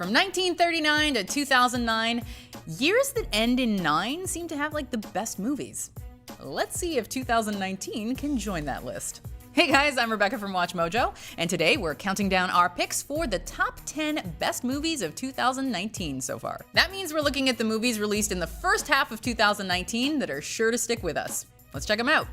From 1939 to 2009, years that end in 9 seem to have like the best movies. Let's see if 2019 can join that list. Hey guys, I'm Rebecca from WatchMojo, and today we're counting down our picks for the top 10 best movies of 2019 so far. That means we're looking at the movies released in the first half of 2019 that are sure to stick with us. Let's check them out.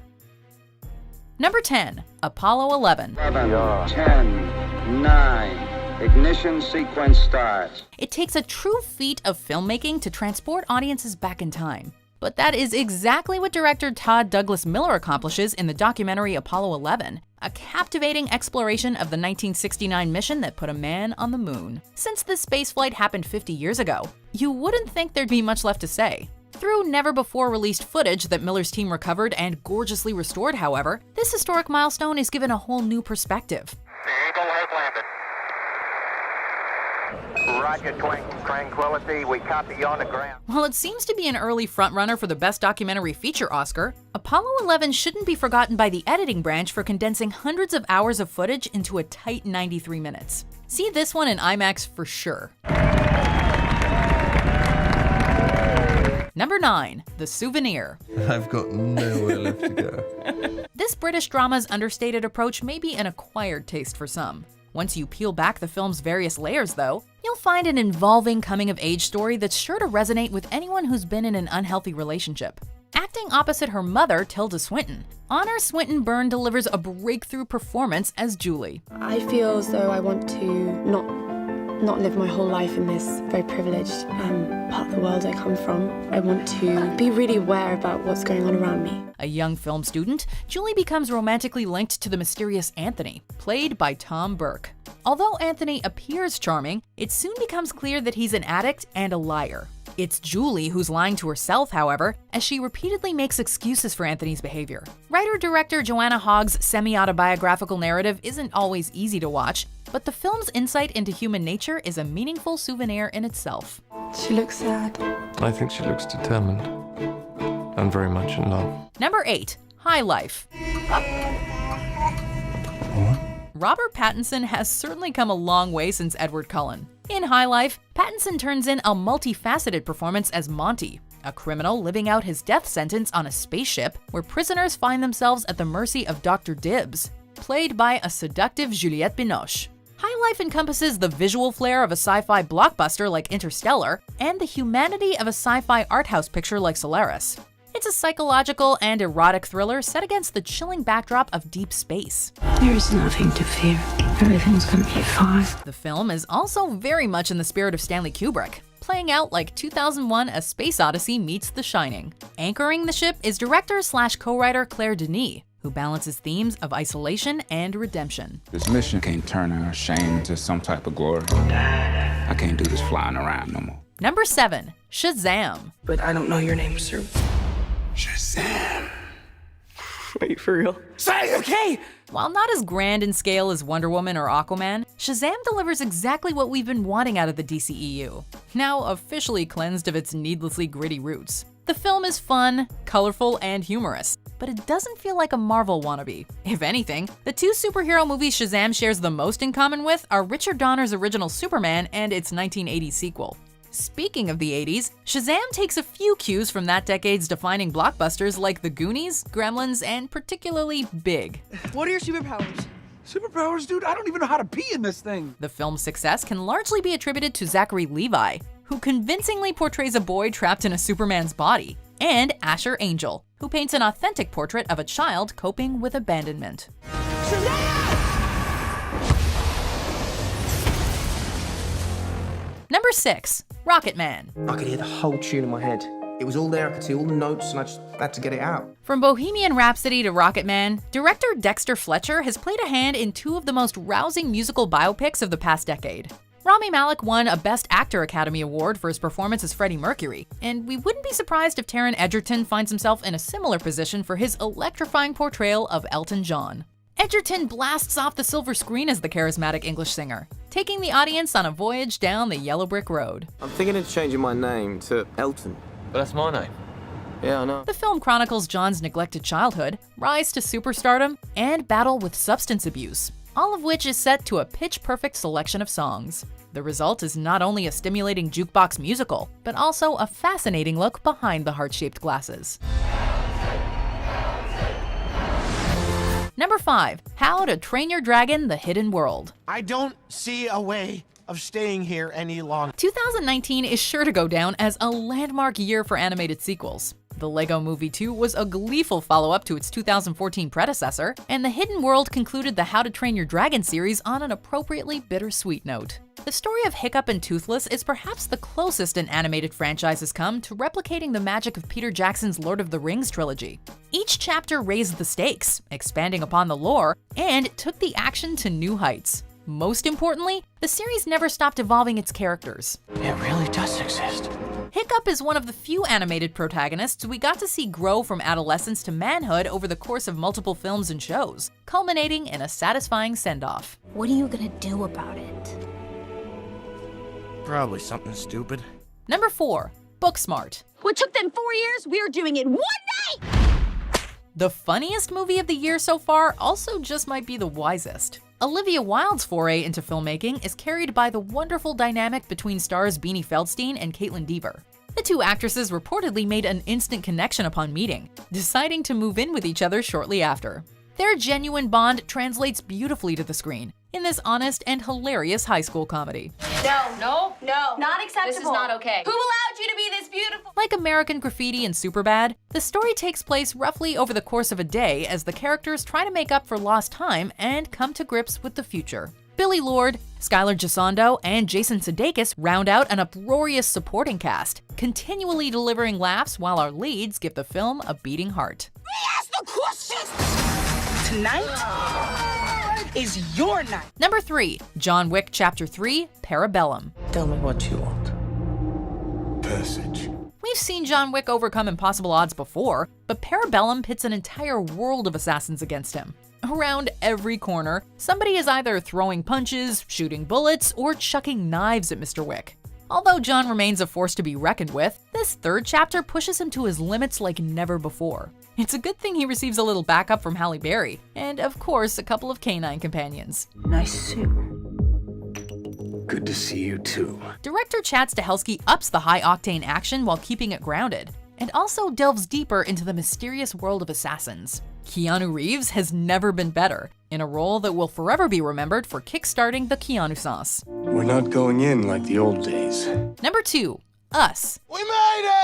Number 10, Apollo 11. 11, 10, 9, ignition sequence starts. It takes a true feat of filmmaking to transport audiences back in time. But that is exactly what director Todd Douglas Miller accomplishes in the documentary Apollo 11, a captivating exploration of the 1969 mission that put a man on the moon. Since this spaceflight happened 50 years ago, you wouldn't think there'd be much left to say. Through never-before-released footage that Miller's team recovered and gorgeously restored, however, this historic milestone is given a whole new perspective. The Eagle has landed. Roger, Tranquility, we copy you on the ground. While it seems to be an early frontrunner for the Best Documentary Feature Oscar, Apollo 11 shouldn't be forgotten by the editing branch for condensing hundreds of hours of footage into a tight 93 minutes. See this one in IMAX for sure. Number 9, The Souvenir. I've got nowhere left to go. This British drama's understated approach may be an acquired taste for some. Once you peel back the film's various layers, though, you'll find an involving coming-of-age story that's sure to resonate with anyone who's been in an unhealthy relationship. Acting opposite her mother, Tilda Swinton, Honor Swinton-Byrne delivers a breakthrough performance as Julie. I feel as though I want to not live my whole life in this very privileged part of the world I come from. I want to be really aware about what's going on around me. A young film student, Julie becomes romantically linked to the mysterious Anthony, played by Tom Burke. Although Anthony appears charming, it soon becomes clear that he's an addict and a liar. It's Julie who's lying to herself, however, as she repeatedly makes excuses for Anthony's behavior. Writer-director Joanna Hogg's semi-autobiographical narrative isn't always easy to watch, but the film's insight into human nature is a meaningful souvenir in itself. She looks sad. I think she looks determined and very much in love. Number 8, High Life. Robert Pattinson has certainly come a long way since Edward Cullen. In High Life, Pattinson turns in a multifaceted performance as Monty, a criminal living out his death sentence on a spaceship where prisoners find themselves at the mercy of Dr. Dibbs, played by a seductive Juliette Binoche. High Life encompasses the visual flair of a sci-fi blockbuster like Interstellar and the humanity of a sci-fi art house picture like Solaris. It's a psychological and erotic thriller set against the chilling backdrop of deep space. There is nothing to fear. Everything's gonna be fine. The film is also very much in the spirit of Stanley Kubrick, playing out like 2001: A Space Odyssey meets The Shining. Anchoring the ship is director/co-writer Claire Denis, who balances themes of isolation and redemption. This mission can't turn our shame into some type of glory. I can't do this flying around no more. Number 7, Shazam. But I don't know your name, sir. Shazam! Are you for real? Say okay! While not as grand in scale as Wonder Woman or Aquaman, Shazam delivers exactly what we've been wanting out of the DCEU, now officially cleansed of its needlessly gritty roots. The film is fun, colorful, and humorous, but it doesn't feel like a Marvel wannabe. If anything, the two superhero movies Shazam shares the most in common with are Richard Donner's original Superman and its 1980s sequel. Speaking of the 80s, Shazam takes a few cues from that decade's defining blockbusters like The Goonies, Gremlins, and particularly Big. What are your superpowers? Superpowers, dude? I don't even know how to pee in this thing. The film's success can largely be attributed to Zachary Levi, who convincingly portrays a boy trapped in a Superman's body, and Asher Angel, who paints an authentic portrait of a child coping with abandonment. Number 6, Rocketman. I could hear the whole tune in my head. It was all there, I could see all the notes, and I just had to get it out. From Bohemian Rhapsody to Rocketman, director Dexter Fletcher has played a hand in two of the most rousing musical biopics of the past decade. Rami Malek won a Best Actor Academy Award for his performance as Freddie Mercury, and we wouldn't be surprised if Taron Egerton finds himself in a similar position for his electrifying portrayal of Elton John. Egerton blasts off the silver screen as the charismatic English singer, taking the audience on a voyage down the yellow brick road. I'm thinking of changing my name to Elton. But that's my name. Yeah, I know. The film chronicles John's neglected childhood, rise to superstardom, and battle with substance abuse, all of which is set to a pitch-perfect selection of songs. The result is not only a stimulating jukebox musical, but also a fascinating look behind the heart-shaped glasses. Number 5. How to Train Your Dragon: The Hidden World. I don't see a way of staying here any longer. 2019 is sure to go down as a landmark year for animated sequels. The Lego Movie 2 was a gleeful follow-up to its 2014 predecessor, and The Hidden World concluded the How to Train Your Dragon series on an appropriately bittersweet note. The story of Hiccup and Toothless is perhaps the closest an animated franchise has come to replicating the magic of Peter Jackson's Lord of the Rings trilogy. Each chapter raised the stakes, expanding upon the lore, and took the action to new heights. Most importantly, the series never stopped evolving its characters. It really does exist. Hiccup is one of the few animated protagonists we got to see grow from adolescence to manhood over the course of multiple films and shows, culminating in a satisfying send-off. What are you gonna do about it? Probably something stupid. Number 4. Booksmart. What took them 4 years, we are doing in 1 night! The funniest movie of the year so far also just might be the wisest. Olivia Wilde's foray into filmmaking is carried by the wonderful dynamic between stars Beanie Feldstein and Caitlin Dever. The two actresses reportedly made an instant connection upon meeting, deciding to move in with each other shortly after. Their genuine bond translates beautifully to the screen in this honest and hilarious high school comedy. No. Not acceptable. This is not okay. Who allowed you to be this beautiful? Like American Graffiti and Superbad, the story takes place roughly over the course of a day as the characters try to make up for lost time and come to grips with the future. Billy Lord, Skylar Gisondo, and Jason Sudeikis round out an uproarious supporting cast, continually delivering laughs while our leads give the film a beating heart. Ask the questions! Tonight is your night. Number 3. John Wick Chapter 3: Parabellum. Tell me what you want. Passage. We've seen John Wick overcome impossible odds before, but Parabellum pits an entire world of assassins against him. Around every corner, somebody is either throwing punches, shooting bullets, or chucking knives at Mr. Wick. Although John remains a force to be reckoned with, this third chapter pushes him to his limits like never before. It's a good thing he receives a little backup from Halle Berry, and of course, a couple of canine companions. Nice suit. Good to see you too. Director Chad Stahelski ups the high-octane action while keeping it grounded, and also delves deeper into the mysterious world of assassins. Keanu Reeves has never been better, in a role that will forever be remembered for kickstarting the Keanu-sance. We're not going in like the old days. Number 2. Us. We made it!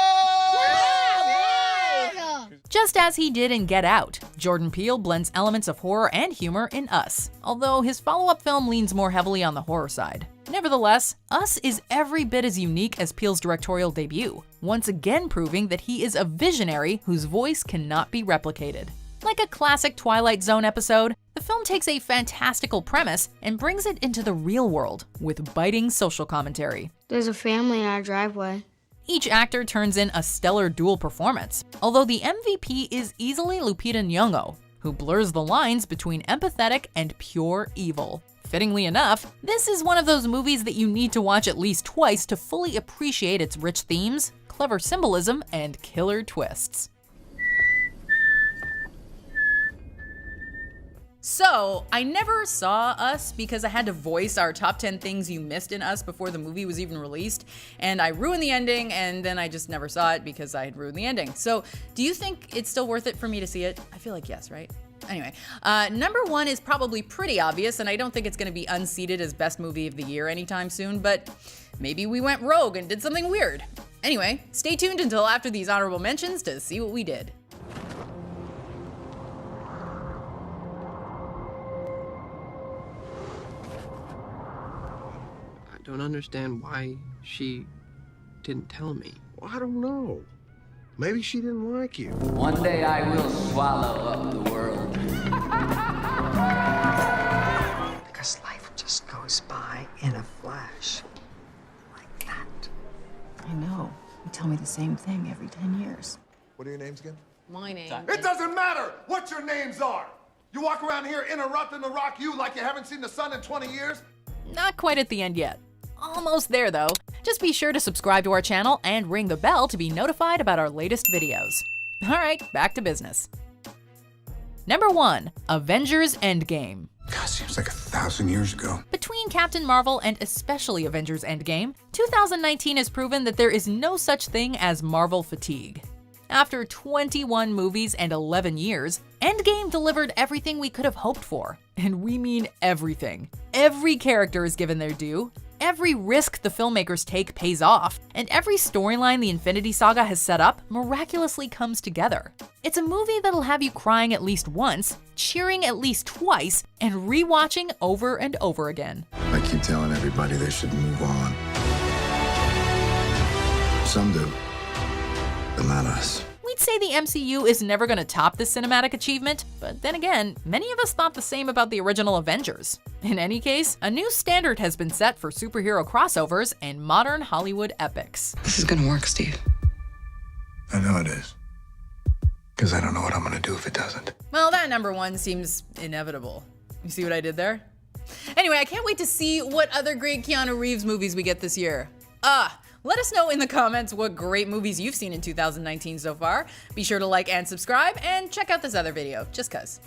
Just as he did in Get Out, Jordan Peele blends elements of horror and humor in Us, although his follow-up film leans more heavily on the horror side. Nevertheless, Us is every bit as unique as Peele's directorial debut, once again proving that he is a visionary whose voice cannot be replicated. Like a classic Twilight Zone episode, the film takes a fantastical premise and brings it into the real world with biting social commentary. There's a family in our driveway. Each actor turns in a stellar dual performance, although the MVP is easily Lupita Nyong'o, who blurs the lines between empathetic and pure evil. Fittingly enough, this is one of those movies that you need to watch at least twice to fully appreciate its rich themes, clever symbolism, and killer twists. So, I never saw Us because I had to voice our top 10 things you missed in Us before the movie was even released, and I ruined the ending, and then I just never saw it because I had ruined the ending. So, do you think it's still worth it for me to see it? I feel like yes, right? Anyway, number 1 is probably pretty obvious, and I don't think it's going to be unseated as best movie of the year anytime soon, but maybe we went rogue and did something weird. Anyway, stay tuned until after these honorable mentions to see what we did. I don't understand why she didn't tell me. Well, I don't know. Maybe she didn't like you. One day I will swallow up the world. Because life just goes by in a flash. Like that. I know. You tell me the same thing every 10 years. What are your names again? My name. It doesn't matter what your names are. You walk around here interrupting the rock you like you haven't seen the sun in 20 years. Not quite at the end yet. Almost there though. Just be sure to subscribe to our channel and ring the bell to be notified about our latest videos. Alright, back to business. Number 1. Avengers Endgame. God, seems like 1,000 1,000 years ago. Between Captain Marvel and especially Avengers Endgame, 2019 has proven that there is no such thing as Marvel fatigue. After 21 movies and 11 years, Endgame delivered everything we could have hoped for. And we mean everything. Every character is given their due, every risk the filmmakers take pays off, and every storyline the Infinity Saga has set up miraculously comes together. It's a movie that'll have you crying at least once, cheering at least twice, and rewatching over and over again. I keep telling everybody they should move on. Some do, but not us. We'd say the MCU is never going to top this cinematic achievement, but then again, many of us thought the same about the original Avengers. In any case, a new standard has been set for superhero crossovers and modern Hollywood epics. This is gonna work, Steve. I know it is. Because I don't know what I'm gonna do if it doesn't. Well, that number one seems inevitable. You see what I did there? Anyway, I can't wait to see what other great Keanu Reeves movies we get this year. Let us know in the comments what great movies you've seen in 2019 so far. Be sure to like and subscribe, and check out this other video, just cuz.